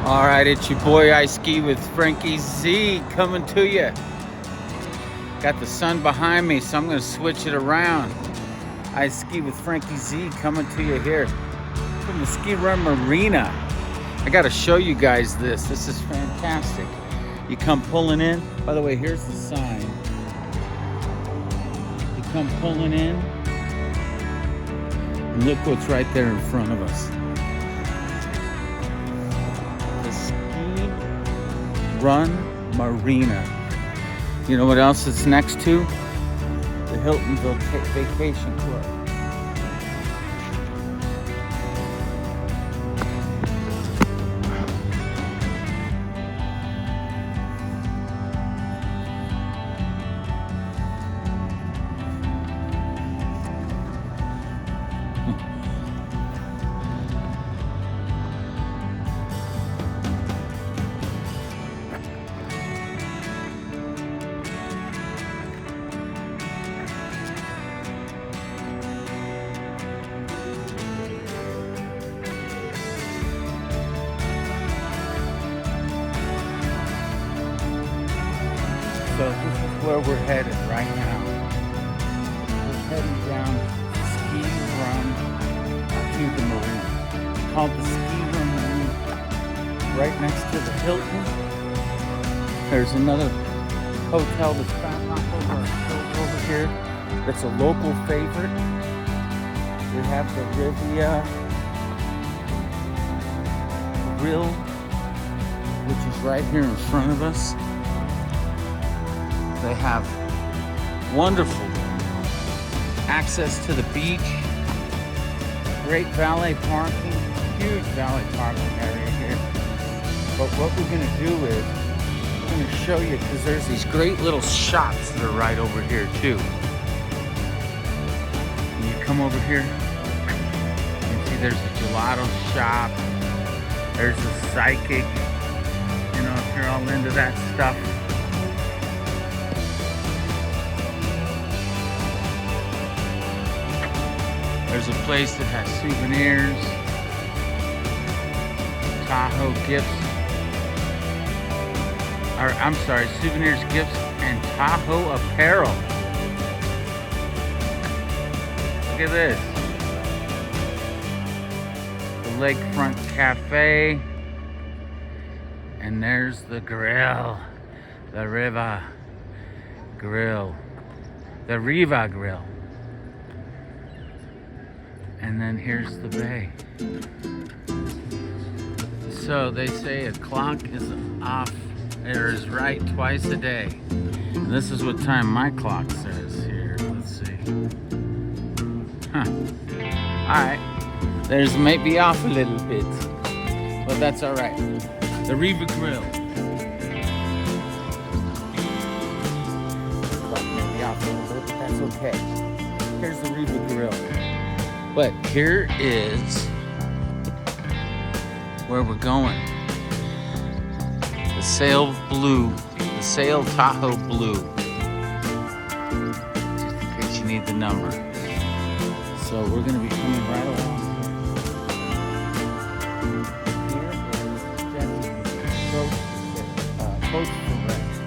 All right, it's your boy I Ski with Frankie Z coming to you. Got the sun behind me, so I'm going to switch it around. I Ski with Frankie Z coming to you here from the Ski Run Marina. I got to show you guys this. This is fantastic. You come pulling in. By the way, here's the sign. You come pulling in, and look what's right there in front of us. Run Marina. You know what else it's next to? The Hiltonville Vacation Club. So this is where we're headed right now. We're heading down Ski Run to the marina. It's called the Ski Run Marina. Right next to the Hilton. There's another hotel that's found over here. That's a local favorite. We have the Revving Grill, which is right here in front of us. They have wonderful access to the beach, great valet parking, huge valet parking area here. But what we're going to do is, we're going to show you, because there's these great little shops that are right over here too. And you come over here, you can see there's a gelato shop, there's a psychic, you know, if you're all into that stuff. There's a place that has souvenirs, Tahoe gifts, souvenirs, gifts, and Tahoe apparel. Look at this. The Lakefront Cafe. And there's the grill. The Riva Grill. The Riva Grill. And then here's the bay. So they say a clock is off, or is right twice a day. And this is what time my clock says here. Let's see. Alright. Theirs might be off a little bit, but that's alright. The Riva Grill. Clock may be off a little bit, but that's okay. Here's the Riva Grill. But here is where we're going. The Sail Blue, the Sail Tahoe Blue. Just in case you need the number. So we're going to be coming right along here. Here is Coach for Rest.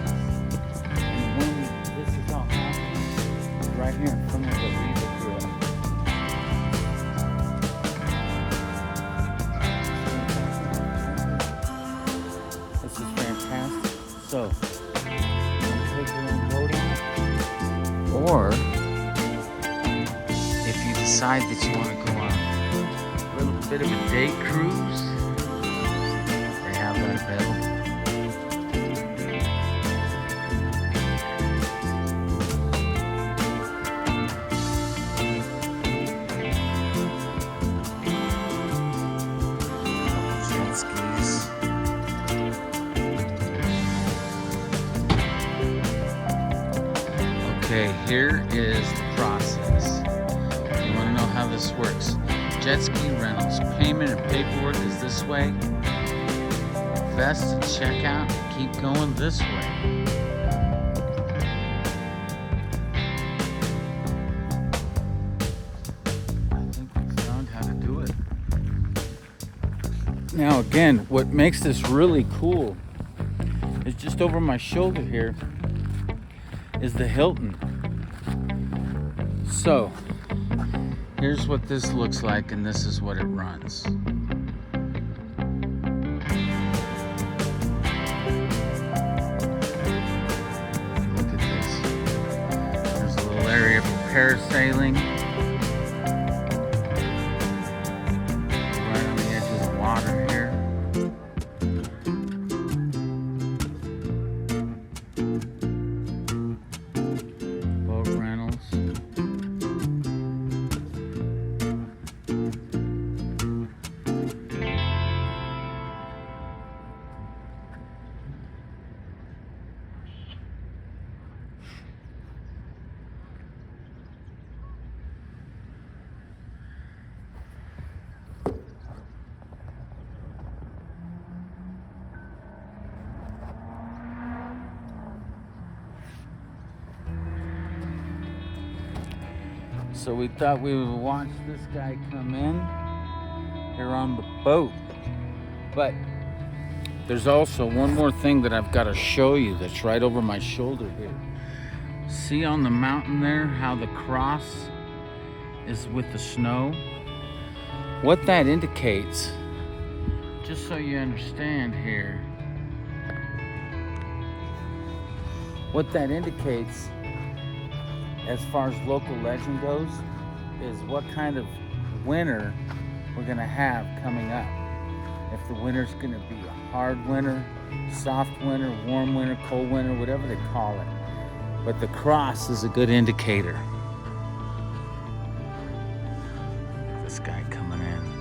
And when this is all happening, right here in front of the Riva Grill. So, you can take your own boat on it, or if you decide that you want to go on a little bit of a day cruise, they have that available. Jet skis. Okay, here is the process. You want to know how this works. Jet ski rentals, payment and paperwork is this way. Vest and checkout, keep going this way. I think we found how to do it. Now again, what makes this really cool is just over my shoulder here is the Hilton. So here's what this looks like, and this is what it runs. Look at this. There's a little area for parasailing. Right on the edge of the water here. Boat rentals. So we thought we would watch this guy come in here on the boat. But there's also one more thing that I've got to show you that's right over my shoulder here. See on the mountain there how the cross is with the snow? What that indicates, just so you understand here, what that indicates as far as local legend goes is what kind of winter we're gonna have coming up. If the winter's gonna be a hard winter, soft winter, warm winter, cold winter, whatever they call it. But the cross is a good indicator. This guy coming in.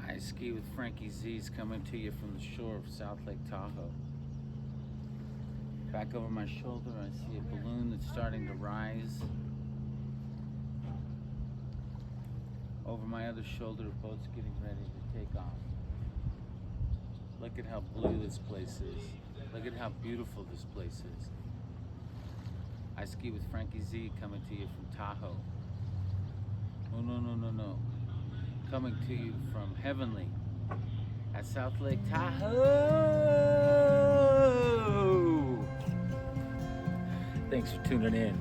I Ski with Frankie Z's coming to you from the shore of South Lake Tahoe. Back over my shoulder, I see a balloon that's starting to rise. Over my other shoulder, a boat's getting ready to take off. Look at how blue this place is. Look at how beautiful this place is. I ski with Frankie Z coming to you from Tahoe. Oh, no. Coming to you from Heavenly at South Lake Tahoe. Thanks for tuning in.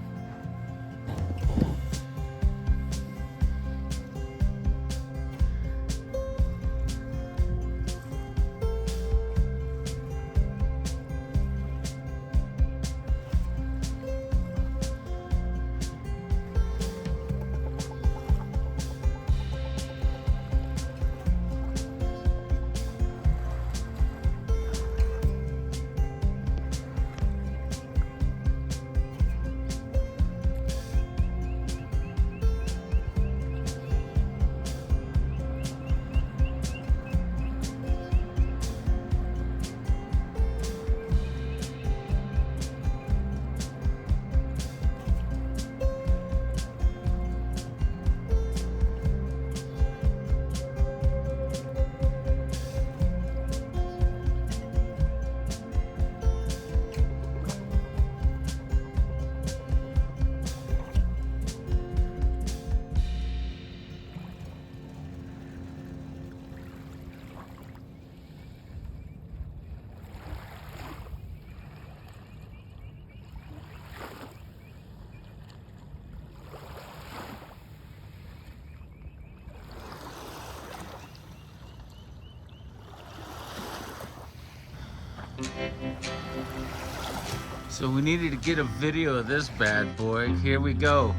So we needed to get a video of this bad boy. Here we go.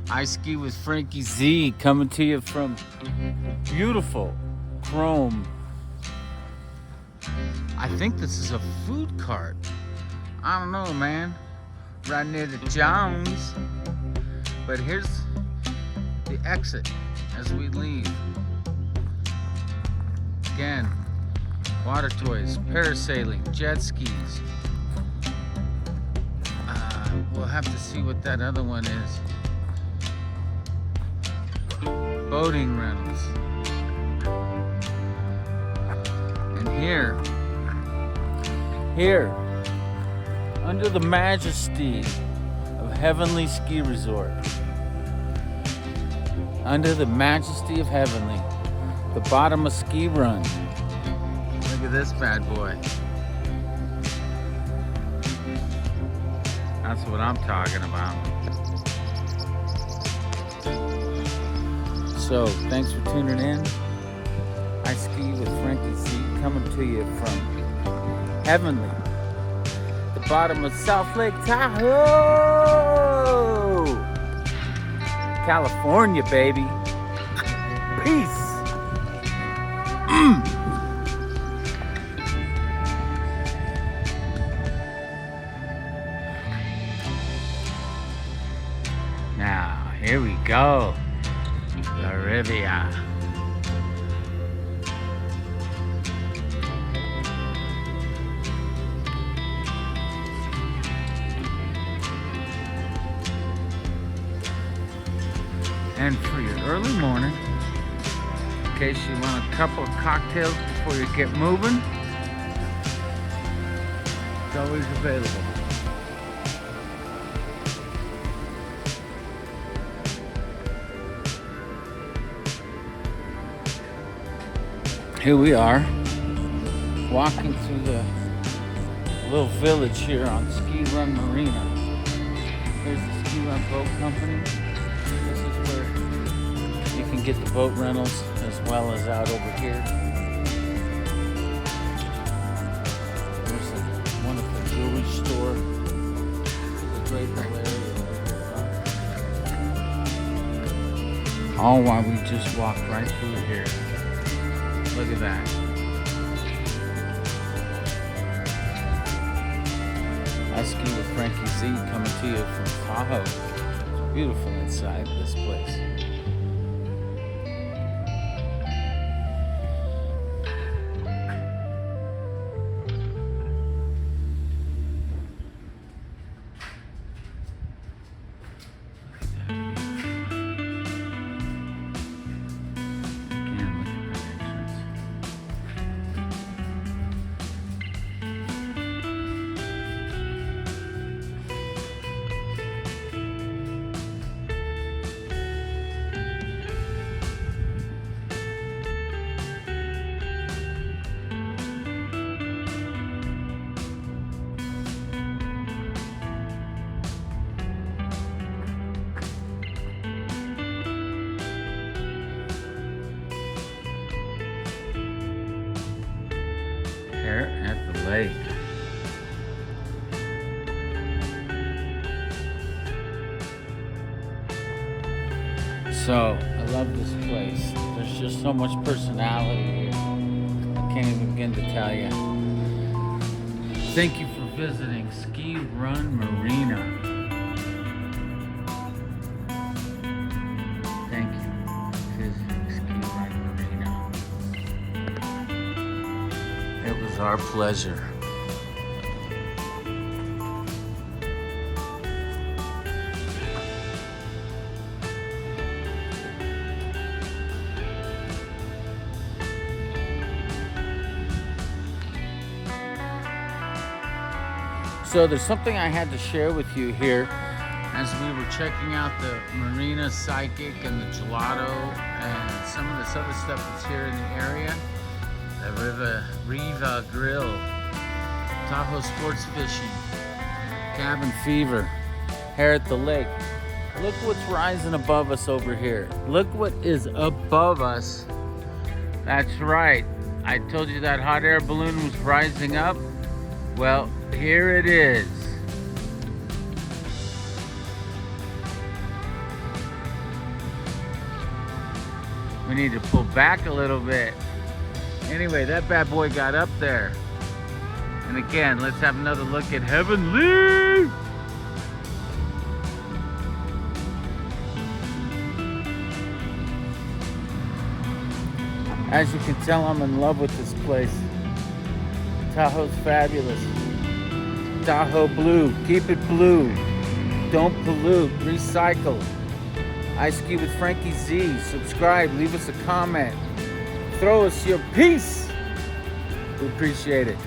I ski with Frankie Z coming to you from beautiful Chrome. I think this is a food cart. I don't know, man. Right near the Jones. But here's the exit as we leave. Again, water toys, parasailing, jet skis. We'll have to see what that other one is. Boating rentals. And here, under the majesty of Heavenly Ski Resort. Under the majesty of Heavenly. The bottom of Ski Run. Look at this bad boy. That's what I'm talking about. So, thanks for tuning in. I ski with Frankie Z coming to you from Heavenly, the bottom of South Lake Tahoe, California, baby. Peace. Now, here we go. The Riviera. And for your early morning, in case you want a couple of cocktails before you get moving, it's always available. Here we are, walking through the little village here on Ski Run Marina. Here's the Ski Run Boat Company. This is where you can get the boat rentals as well as out over here. There's a wonderful jewelry store. There's a great little area over here. All while we just walk right through here. Look at that. I ski with Frankie Z coming to you from Tahoe. It's beautiful inside this place. Lake. So, I love this place. There's just so much personality here. I can't even begin to tell you. Thank you for visiting Ski Run Marina. Thank you for visiting Ski Run Marina. It was our pleasure. So there's something I had to share with you here as we were checking out the Marina Psychic and the Gelato and some of this other stuff that's here in the area. The Riva Grill, Tahoe Sports Fishing, Cabin Fever, here at the lake. Look what's rising above us over here. Look what is above us. That's right. I told you that hot air balloon was rising up. Well, here it is. We need to pull back a little bit. Anyway, that bad boy got up there. And again, let's have another look at Heavenly. As you can tell, I'm in love with this place. Tahoe's fabulous. Tahoe blue, keep it blue. Don't pollute, recycle. I Ski with Frankie Z. Subscribe, leave us a comment. Throw us your peace. We appreciate it.